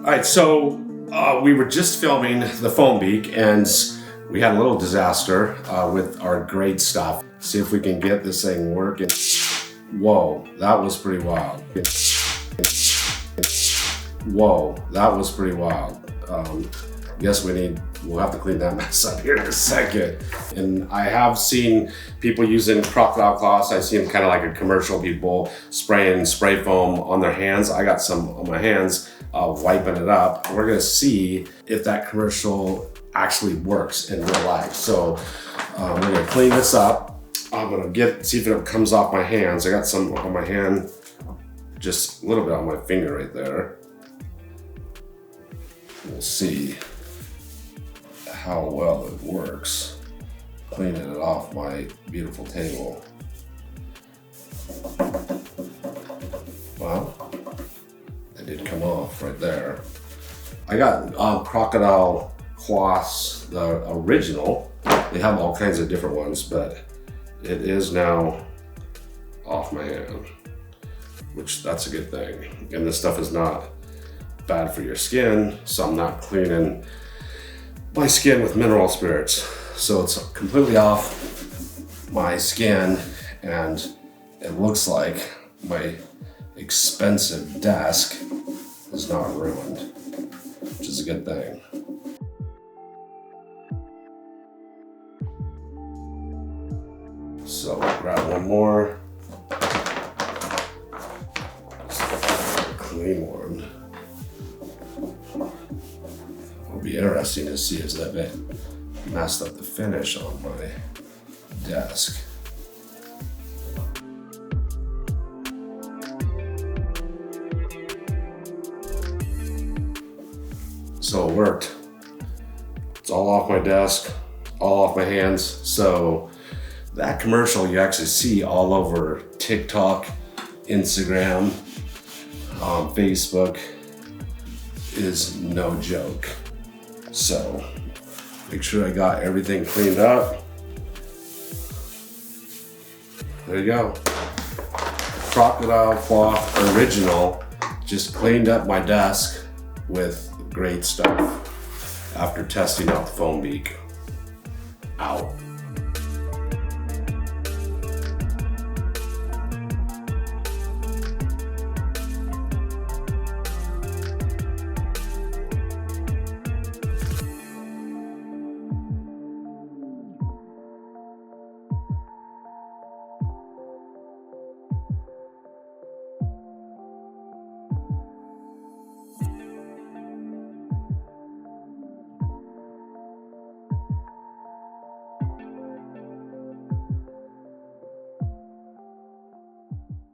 Alright, so we were just filming the foam beak and we had a little disaster with our grade stuff. See if we can get this thing working. Whoa, that was pretty wild. Whoa, that was pretty wild. Guess we'll have to clean that mess up here in a second. And I have seen people using Crocodile Cloths. I've seen kind of like a commercial, people spraying spray foam on their hands. I got some on my hands, wiping it up. We're gonna see if that commercial actually works in real life. So we're gonna clean this up. I'm gonna see if it comes off my hands. I got some on my hand, just a little bit on my finger right there. We'll see how well it works. Cleaning it off my beautiful table. Well, it did come off right there. I got Crocodile Cloths, the original. They have all kinds of different ones, but it is now off my hand, which that's a good thing. And this stuff is not bad for your skin, so I'm not cleaning my skin with mineral spirits. So it's completely off my skin, and it looks like my expensive desk is not ruined, which is a good thing. So grab one more. Clean one. It'll be interesting to see if that messed up the finish on my desk. So it worked. It's all off my desk, all off my hands. So that commercial you actually see all over TikTok, Instagram, Facebook is no joke. So make sure I got everything cleaned up. There you go. Crocodile Cloth original. Just cleaned up my desk with great stuff after testing out the foam beak. Out.